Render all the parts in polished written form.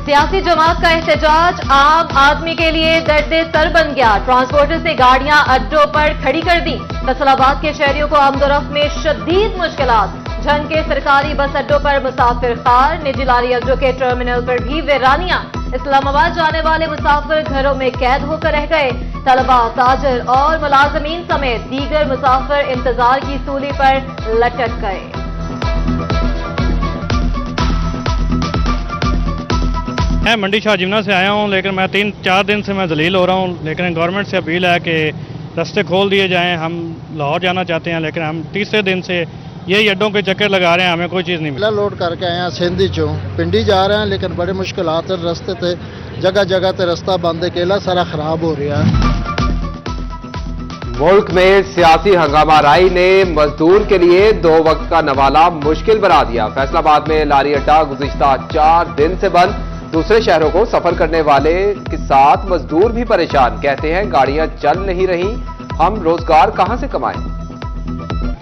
सियासी जमात का एहतजाज आम आदमी के लिए दर्द सर बन गया। ट्रांसपोर्टर से गाड़ियां अड्डों पर खड़ी कर दी। फैसलाबाद के शहरियों को आमदोरफ्त में शदीद मुश्किलात। झंग के सरकारी बस अड्डों पर मुसाफिर खार, निजी लारी अड्डों के टर्मिनल पर भी वीरानियां। इस्लामाबाद जाने वाले मुसाफिर घरों में कैद होकर रह गए। तलबा, ताजर और मुलाजमीन समेत दीगर मुसाफिर इंतजार की सूली पर लटक गए। मैं मंडी शाहजीना से आया हूं, लेकिन मैं 3-4 दिन से मैं जलील हो रहा हूं। लेकिन गवर्नमेंट से अपील है कि रास्ते खोल दिए जाएं। हम लाहौर जाना चाहते हैं, लेकिन हम तीसरे दिन से यही अड्डों के चक्कर लगा रहे हैं, हमें कोई चीज़ नहीं मिली। लोड करके आए हैं सिंधी चो पिंडी जा रहे हैं, लेकिन बड़े मुश्किलात रस्ते थे। जगह जगह ते रास्ता बंद है, केला सारा खराब हो रहा है। मुल्क में सियासी हंगामाराई ने मजदूर के लिए 2 वक्त का नवाला मुश्किल बना दिया। फैसलाबाद में लारी अड्डा गुज़िश्ता 4 दिन से बंद। दूसरे शहरों को सफर करने वाले के साथ मजदूर भी परेशान। कहते हैं गाड़ियां चल नहीं रही, हम रोजगार कहां से कमाएं।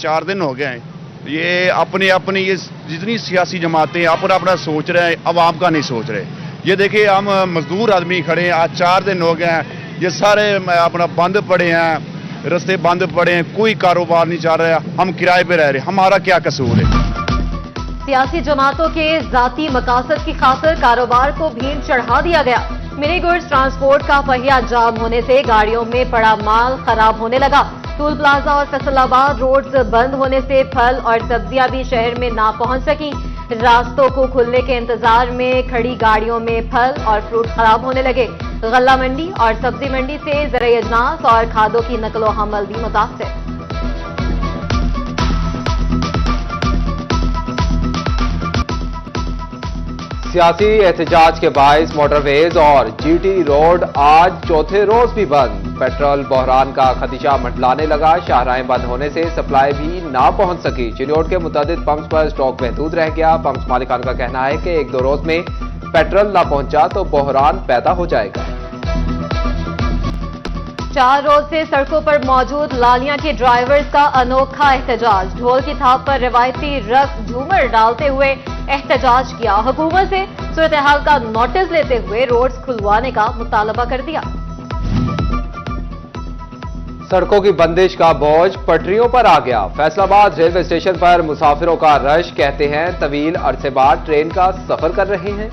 4 दिन हो गए हैं, ये अपनी अपनी ये जितनी सियासी जमातें अपना अपना सोच रहे हैं, अवाम का नहीं सोच रहे। ये देखिए हम मजदूर आदमी खड़े हैं, आज 4 दिन हो गए हैं, ये सारे अपना बंद पड़े हैं, रास्ते बंद पड़े हैं, कोई कारोबार नहीं चल रहा। हम किराए पे रह रहे, हमारा क्या कसूर है। सियासी जमातों के जाती मकासद की खातिर कारोबार को भीड़ चढ़ा दिया गया। मिनी गुड्स ट्रांसपोर्ट का पहिया जाम होने से गाड़ियों में पड़ा माल खराब होने लगा। टूल प्लाजा और फैसलाबाद रोड्स बंद होने से फल और सब्जियां भी शहर में ना पहुंच सकी। रास्तों को खुलने के इंतजार में खड़ी गाड़ियों में फल और फ्रूट खराब होने लगे। गल्ला मंडी और सब्जी मंडी से ज़राई अजनास और खादों की नकलो हमल भी मुतासर। सियासी एहतजाज के बायस मोटरवेज और जीटी रोड आज चौथे रोज भी बंद। पेट्रोल बहरान का खदशा मंडलाने लगा। शाहराहें बंद होने से सप्लाई भी ना पहुंच सकी। चिन्योट के मुतादिद पंप्स पर स्टॉक महदूद रह गया। पंप्स मालिकान का कहना है कि 1-2 रोज में पेट्रोल ना पहुंचा तो बहरान पैदा हो जाएगा। 4 रोज से सड़कों पर मौजूद लालियां के ड्राइवर्स का अनोखा एहतजाज। ढोल की थाप पर रिवायती रक्स झूमर डालते हुए एहतजाज किया। हुकूमत से सूरत हाल का नोटिस लेते हुए रोड्स खुलवाने का मुतालबा कर दिया। सड़कों की बंदिश का बोझ पटरियों पर आ गया। फैसलाबाद रेलवे स्टेशन पर मुसाफिरों का रश। कहते हैं तवील अरसे बाद ट्रेन का सफर कर रहे हैं।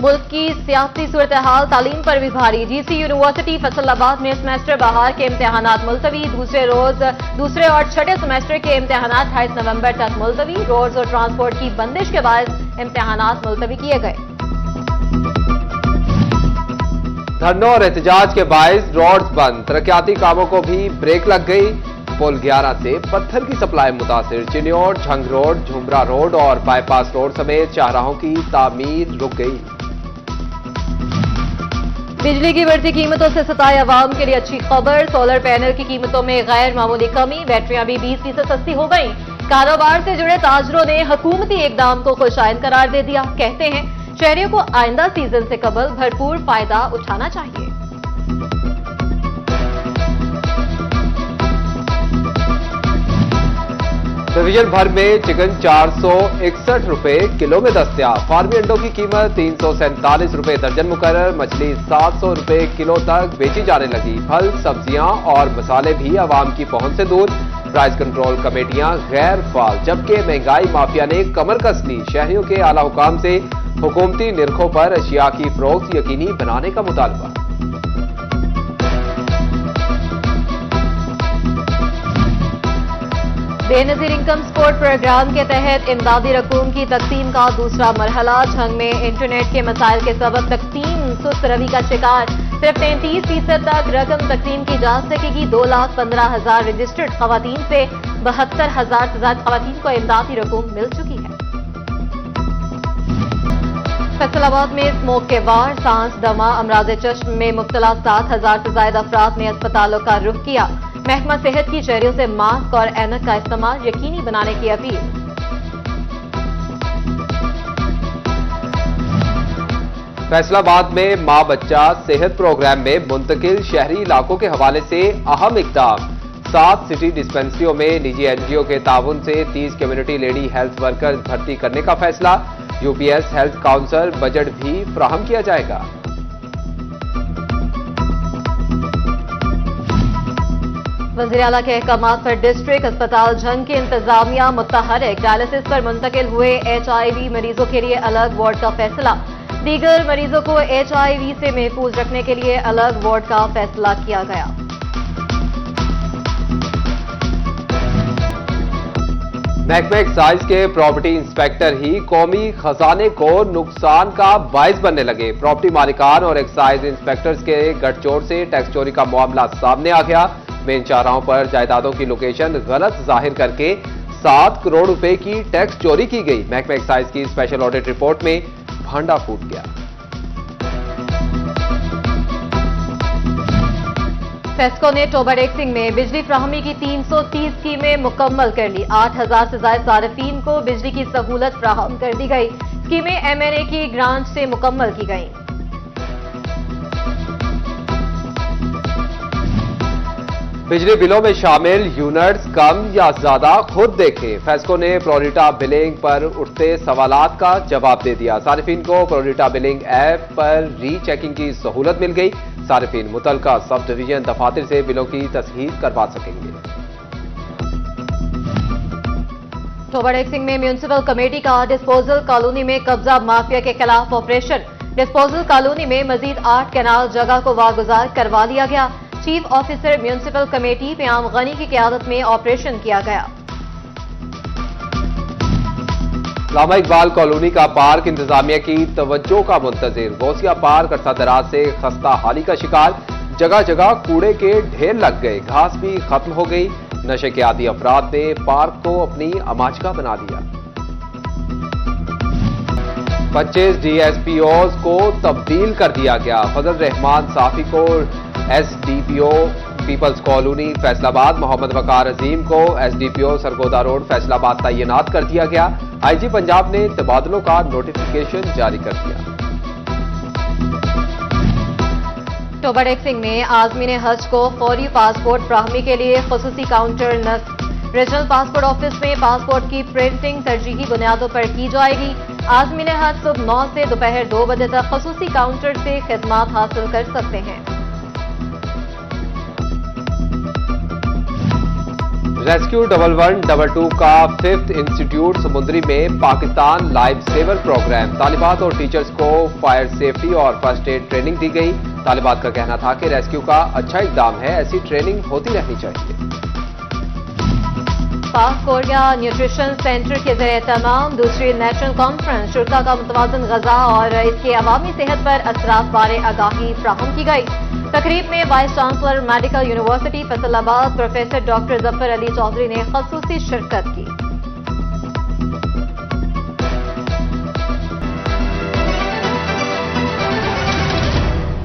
मुल्क की सियासी सूरत हाल तालीम पर भी भारी। जीसी यूनिवर्सिटी फैसलाबाद में सेमेस्टर बहार के इम्तहानात मुलतवी। दूसरे और छठे सेमेस्टर के इम्तहानात 28 नवंबर तक मुलतवी। रोड्स और ट्रांसपोर्ट की बंदिश के बाद इम्तहानात मुलतवी किए गए। धरनों और एहतजाज के बायस रोड्स बंद। तरक्याती कामों को भी ब्रेक लग गई। पुल 11 से पत्थर की सप्लाई मुतासिर। चिन्योट, झंग रोड, झुमरा रोड और बाईपास रोड समेत शाहराहों की तामीर रुक गई। बिजली की बढ़ती कीमतों से सताए अवाम के लिए अच्छी खबर। सोलर पैनल की कीमतों में गैर मामूली कमी। बैटरियां भी 20% सस्ती हो गई। कारोबार से जुड़े ताजरों ने हुकूमती इकदाम को खुशाइन करार दे दिया। कहते हैं शहरियों को आइंदा सीजन से कबल भरपूर फायदा उठाना चाहिए। डिवीजन भर में चिकन 461 रुपए किलो में दस्तयाब। फार्मी अंडों की कीमत 347 रुपए दर्जन मुकर्रर। मछली 700 रुपए किलो तक बेची जाने लगी। फल, सब्जियां और मसाले भी आवाम की पहुंच से दूर। प्राइस कंट्रोल कमेटियां गैर फाल, जबकि महंगाई माफिया ने कमर कस ली। शहरियों के आला हुकाम से हुकूमती निरखों पर अशिया की फरोख्त यकीनी बनाने का मुतालबा। बेनजीर इनकम सपोर्ट प्रोग्राम के तहत इमदादी रकूम की तकसीम का दूसरा मरहला। झंग में इंटरनेट के मसाइल के सबब तकसीम सुस्त रवि का शिकार। सिर्फ 33% तक रकम तकसीम की जा सकेगी। 2,15,000 रजिस्टर्ड खवातीन से 72,000 से ज्यादा खवातीन को इमदादी रकूम मिल चुकी है। फैसलाबाद में स्मोक के वार, सांस, दमा, अमराज चश्म में मुब्तला 7,000 से ज्यादा अफराद ने अस्पतालों का रुख किया। महकमा सेहत की शहरियों से मास्क और ऐनक का इस्तेमाल यकीनी बनाने की अपील। फैसलाबाद में मां बच्चा सेहत प्रोग्राम में मुंतकिल शहरी इलाकों के हवाले से अहम इकदाम। 7 सिटी डिस्पेंसरियों में निजी एनजीओ के ताउन से 30 कम्युनिटी लेडी हेल्थ वर्कर्स भर्ती करने का फैसला। यूपीएस हेल्थ काउंसिल बजट भी फराहम किया जाएगा। वज़ीर आला के अहकामात पर डिस्ट्रिक्ट अस्पताल झंग की इंतजामिया मुतहरिक। डायलिसिस पर मुंतकिल हुए HIV मरीजों के लिए अलग वार्ड का फैसला। दीगर मरीजों को HIV से महफूज रखने के लिए अलग वार्ड का फैसला किया गया। महकमे एक्साइज के प्रॉपर्टी इंस्पेक्टर ही कौमी खजाने को नुकसान का बायस बनने लगे। प्रॉपर्टी मालिकान और एक्साइज इंस्पेक्टर्स के गठजोड़ से टैक्स चोरी का मामला सामने आ गया। मेन चौराहों पर जायदादों की लोकेशन गलत जाहिर करके 7 करोड़ रुपए की टैक्स चोरी की गई। महकमे एक्साइज की स्पेशल ऑडिट रिपोर्ट में भांडा फूट गया। फेस्को ने टोबर एक्सिंग में बिजली फ्राहमी की 330 स्कीमें मुकम्मल कर ली। 8000 से ज्यादा सारिफीन को बिजली की सहूलत फ्राहम कर दी गई। स्कीमें MNA की ग्रांट से मुकम्मल की गईं। बिजली बिलों में शामिल यूनिट्स कम या ज्यादा खुद देखें। फेस्को ने प्रोरिटा बिलिंग पर उठते सवालात का जवाब दे दिया। सारिफीन को प्रोरिटा बिलिंग ऐप पर रीचेकिंग की सहूलत मिल गई। सारिफीन मुतलका सब डिवीजन दफातर से बिलों की तसहीह करवा सकेंगे। टोबर एक्सिंग में म्यूनिसिपल कमेटी का डिस्पोजल कॉलोनी में कब्जा माफिया के खिलाफ ऑपरेशन। डिस्पोजल कॉलोनी में मजीद 8 कैनाल जगह को वागुजार करवा लिया गया। Chief officer municipal committee Payam Ghani की क़यादत में ऑपरेशन किया गया। लामा इकबाल कॉलोनी का पार्क इंतजामिया की तवज्जो का मुंतजिर। गौसिया पार्क अरसा दराज से खस्ता हाली का शिकार। जगह जगह कूड़े के ढेर लग गए। घास भी खत्म हो गई। नशे के आदी अफराद ने पार्क को अपनी अमाचका बना दिया। 25 DSPOs को तब्दील कर दिया गया। फजल रहमान साफी को SDPO people's colony Faisalabad, Mohammad Waqar Azeem को SDPO सरगोदा रोड फैसलाबाद तैनात कर दिया गया। IG पंजाब ने तबादलों का नोटिफिकेशन जारी कर दिया। टोबर एक्सिंग में आज़मीन हज को फौरी पासपोर्ट फ्राहमी के लिए खुसूसी काउंटर नस्ब। रीजनल पासपोर्ट ऑफिस में पासपोर्ट की प्रिंटिंग तरजीही बुनियादों पर की जाएगी। आज़मीन हज सुबह 9 से दोपहर 2 बजे तक खुसूसी काउंटर से खिदमात हासिल कर सकते हैं। रेस्क्यू 1112 का 5th इंस्टीट्यूट समुद्री में पाकिस्तान लाइफ सेवर प्रोग्राम। तालिबात और टीचर्स को फायर सेफ्टी और फर्स्ट एड ट्रेनिंग दी गई। तालिबात का कहना था कि रेस्क्यू का अच्छा इकदाम है, ऐसी ट्रेनिंग होती रहनी चाहिए। पाक कोरिया न्यूट्रिशन सेंटर के ज़रिए तमाम दूसरी नेशनल कॉन्फ्रेंस शुरा का मुतवाज़न ग़ज़ा और इसके अवामी सेहत पर असरात बारे आगाही फ्राहम की गई। तकरीब में vice chancellor medical university Faisalabad professor doctor Zafar Ali Chaudhry ने ख़ुसूसी शिरकत की।